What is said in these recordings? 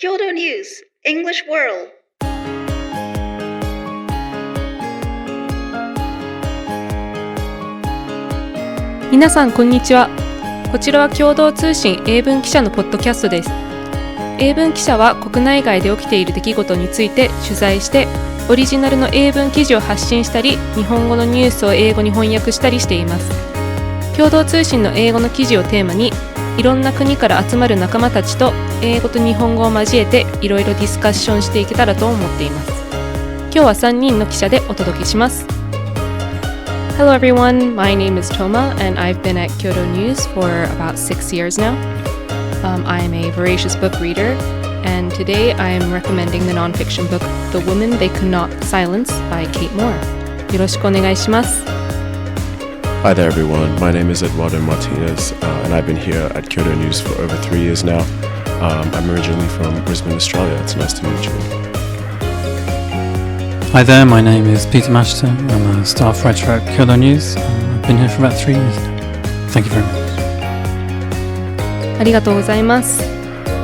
Kyodo News English World。 皆さんこんにちは。こちらは共同通信英文記者のポッドキャストです。英文記者は国内外で起きている出来事について取材してオリジナルの英文記事を発信したり、日本語のニュースを英語に翻訳したりしています。共同通信の英語の記事をテーマに、いろんな国から集まる仲間たちと英語と日本語を交えていろいろディスカッションしていけたらと思っています。今日は3人の記者でお届けします。Hello everyone, my name is Toma and I've been at Kyodo News for about 6 years now. I am a voracious book reader and today I am recommending the nonfiction book The Woman They Could Not Silence by Kate Moore. よろしくお願いします。Hi there everyone, my name is Eduardo Martinez and I've been here at Kyodo News for over 3 years now. I'm originally from Brisbane, Australia. It's nice to meet you. Hi there, my name is Peter Masheter. I'm a staff writer at Kyodo News. I've been here for about 3 years now. Thank you very much. ありがとうございます。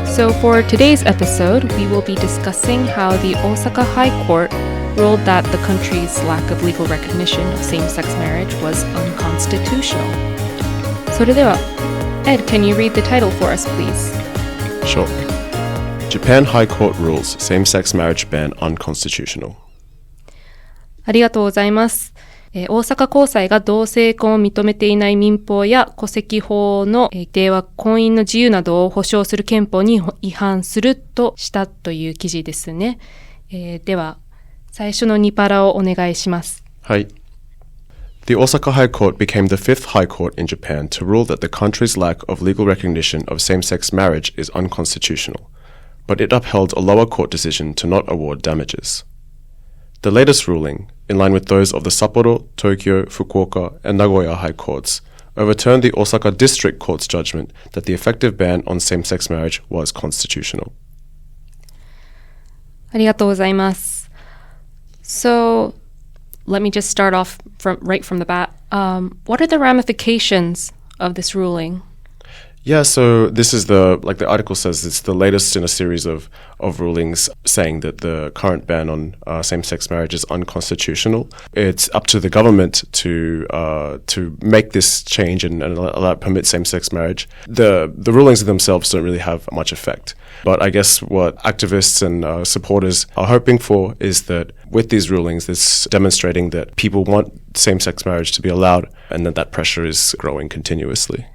So for today's episode, we will be discussing how the Osaka High Court ruled that the country's lack of legal recognition of same-sex marriage was unconstitutional. それでは、Ed, can you read the title for us, please? Sure. Japan High Court rules same-sex marriage ban unconstitutional. ありがとうございます。大阪高裁が同性婚を認めていない民法や戸籍法の規定は婚姻の自由などを保障する憲法に違反するとしたという記事ですね。では、最初の2パラをお願いします。はい。The Osaka High Court became the fifth high court in Japan to rule that the country's lack of legal recognition of same-sex marriage is unconstitutional, but it upheld a lower court decision to not award damages. The latest ruling, in line with those of the Sapporo, Tokyo, Fukuoka, and Nagoya high courts, overturned the Osaka District Court's judgment that the effective ban on same-sex marriage was constitutional. ありがとうございます。So, let me just start off right from the bat. What are the ramifications of this ruling? Yeah, so this is the article says, it's the latest in a series of rulings saying that the current ban on same-sex marriage is unconstitutional. It's up to the government to make this change and permit same-sex marriage. The rulings themselves don't really have much effect. But I guess what activists and supporters are hoping for is that with these rulings, it's demonstrating that people want same-sex marriage to be allowed and that pressure is growing continuously.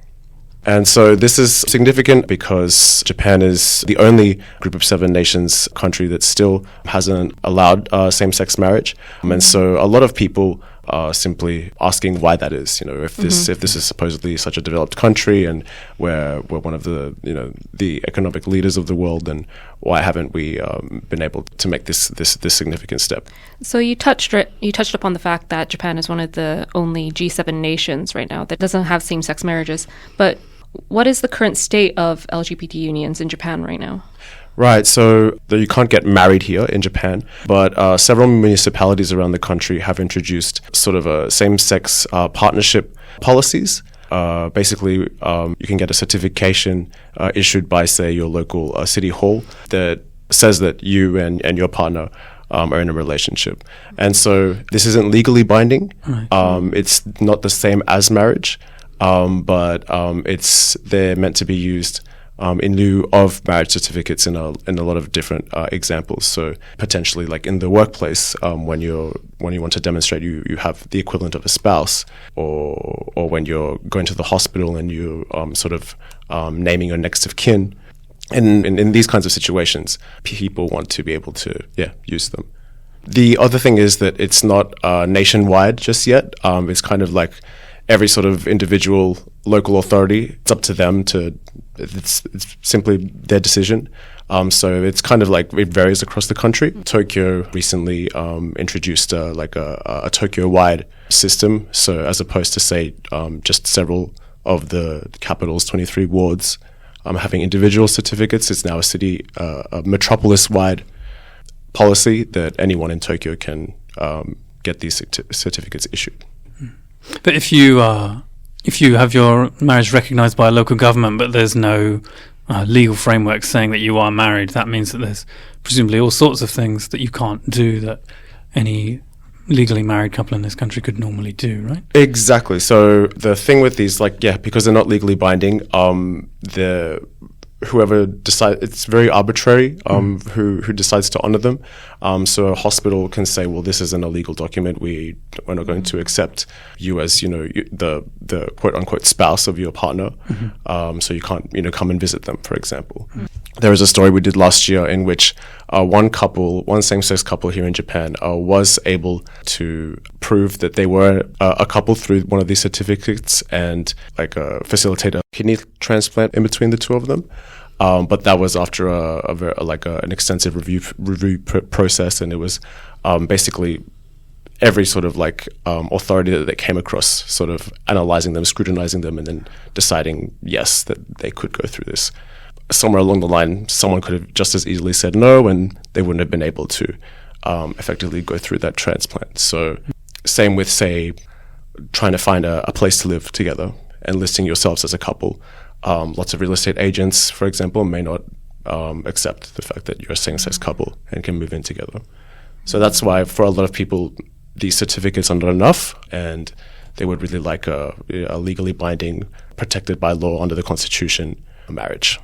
And so this is significant because Japan is the only group of 7 nations country that still hasn't allowed same-sex marriage. And so a lot of people are simply asking why that is. You know, if this is supposedly such a developed country and we're one of the economic leaders of the world, then why haven't we been able to make this significant step? So you touched upon the fact that Japan is one of the only G7 nations right now that doesn't have same-sex marriages. But what is the current state of LGBT unions in Japan right now? Right, so you can't get married here in Japan, but several municipalities around the country have introduced sort of a same-sex partnership policies. Basically, you can get a certification issued by, say, your local city hall that says that you and your partner are in a relationship. And so this isn't legally binding. It's not the same as marriage. But they're meant to be used in lieu of marriage certificates in a lot of different examples. So potentially, like in the workplace, when you want to demonstrate you have the equivalent of a spouse, or when you're going to the hospital and you naming your next of kin. And in these kinds of situations, people want to be able to use them. The other thing is that it's not nationwide just yet. It's kind of like every sort of individual local authority, it's up to them it's simply their decision. So it's kind of like it varies across the country. Tokyo recently introduced a Tokyo-wide system. So as opposed to, say, just several of the capital's 23 wards having individual certificates, it's now a metropolis-wide policy that anyone in Tokyo can get these certificates issued. But if you have your marriage recognised by a local government, but there's no legal framework saying that you are married, that means that there's presumably all sorts of things that you can't do that any legally married couple in this country could normally do, right? Exactly. So the thing with these, because they're not legally binding, whoever decides, it's very arbitrary who decides to honor them. So a hospital can say, well, this is an illegal document. We're not going to accept you as, the quote unquote spouse of your partner. So you can't, come and visit them, for example. There was a story we did last year in which one same-sex couple here in Japan was able to prove that they were a couple through one of these certificates and facilitate a kidney transplant in between the two of them. But that was after an extensive review process, and it was basically every sort of authority that they came across sort of analyzing them, scrutinizing them, and then deciding, yes, that they could go through this. Somewhere along the line, someone could have just as easily said no, and they wouldn't have been able to effectively go through that transplant. So same with, say, trying to find a place to live together and listing yourselves as a couple. Lots of real estate agents, for example, may not accept the fact that you're a same-sex couple and can move in together. So that's why for a lot of people, these certificates are not enough, and they would really like a legally binding, protected by law under the Constitution, marriage.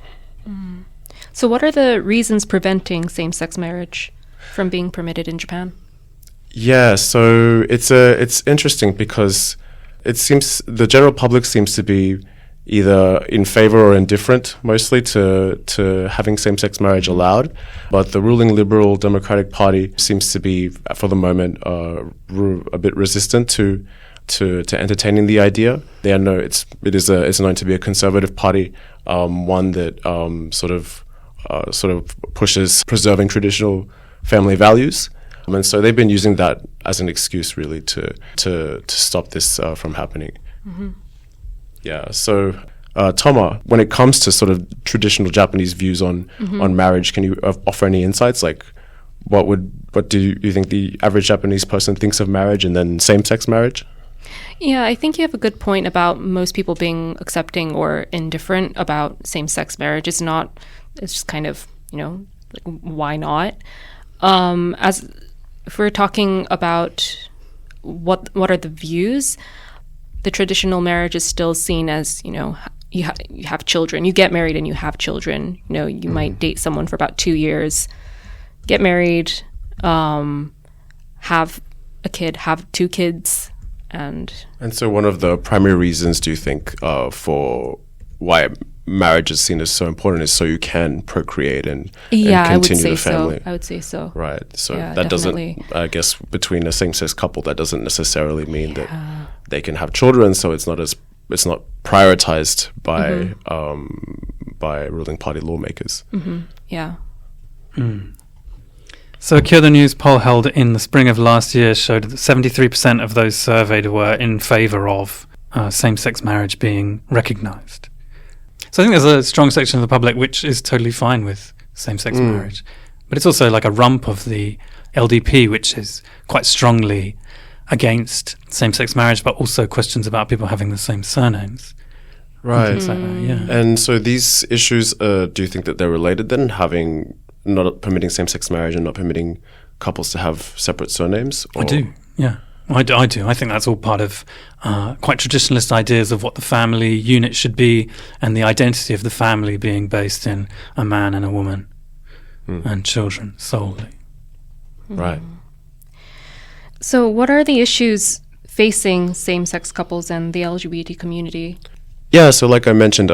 So what are the reasons preventing same-sex marriage from being permitted in Japan? Yeah, so it's interesting because it seems the general public seems to be either in favor or indifferent mostly to having same-sex marriage allowed, but the ruling Liberal Democratic Party seems to be, for the moment, a bit resistant to entertaining the idea. It's known to be a conservative party, one that sort of pushes preserving traditional family values, and so they've been using that as an excuse really to stop this from happening. Yeah. So, Toma, when it comes to sort of traditional Japanese views on marriage, can you offer any insights? What do you think the average Japanese person thinks of marriage, and then same-sex marriage? Yeah, I think you have a good point about most people being accepting or indifferent about same-sex marriage. It's just kind of, why not? As if we're talking about what are the views, the traditional marriage is still seen as, you have children. You get married and you have children. You might date someone for about 2 years, get married, have a kid, have 2 kids. And so one of the primary reasons, do you think, for why marriage is seen as so important is so you can procreate and continue the family? I would say so. Right. So yeah, that definitely. doesn't, I guess, between a same-sex couple, that doesn't necessarily mean that they can have children. So it's not prioritized by ruling party lawmakers. Yeah. So a Kyodo News poll held in the spring of last year showed that 73% of those surveyed were in favour of same-sex marriage being recognised. So I think there's a strong section of the public which is totally fine with same-sex marriage. But it's also like a rump of the LDP, which is quite strongly against same-sex marriage, but also questions about people having the same surnames. Right. Like that, yeah. And so these issues, do you think that they're related then, not permitting same-sex marriage and not permitting couples to have separate surnames? I do, yeah. I do. I think that's all part of quite traditionalist ideas of what the family unit should be, and the identity of the family being based in a man and a woman and children solely. Right. So what are the issues facing same-sex couples and the LGBT community? Yeah, so like I mentioned,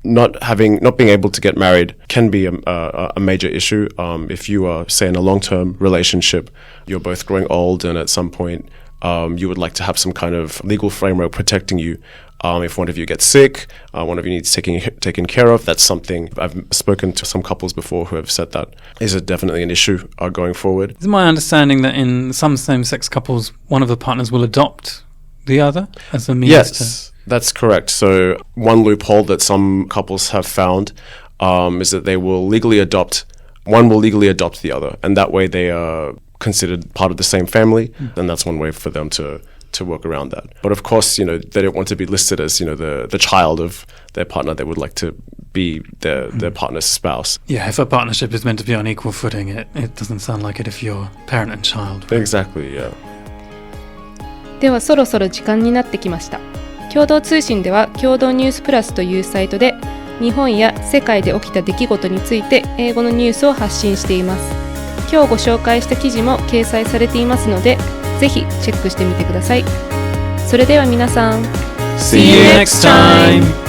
not being able to get married can be a major issue. If you are, say, in a long-term relationship, you're both growing old, and at some point you would like to have some kind of legal framework protecting you. If one of you gets sick, one of you needs taken care of. That's something I've spoken to some couples before who have said that is definitely an issue going forward. It's my understanding that in some same-sex couples, one of the partners will adopt the other as a means Yes. That's correct. So one loophole that some couples have found is that one will legally adopt the other, and that way they are considered part of the same family, and that's one way for them to work around that. But of course, they don't want to be listed as, the child of their partner, they would like to be their partner's spouse. Yeah, if a partnership is meant to be on equal footing, it doesn't sound like it if you're parent and child. Exactly, yeah. ではそろそろ時間になってきました。共同通信では共同ニュースプラスというサイトで日本や世界で起きた出来事について英語のニュースを発信しています。今日ご紹介した記事も掲載されていますので、ぜひチェックしてみてください。それでは皆さん、See you next time!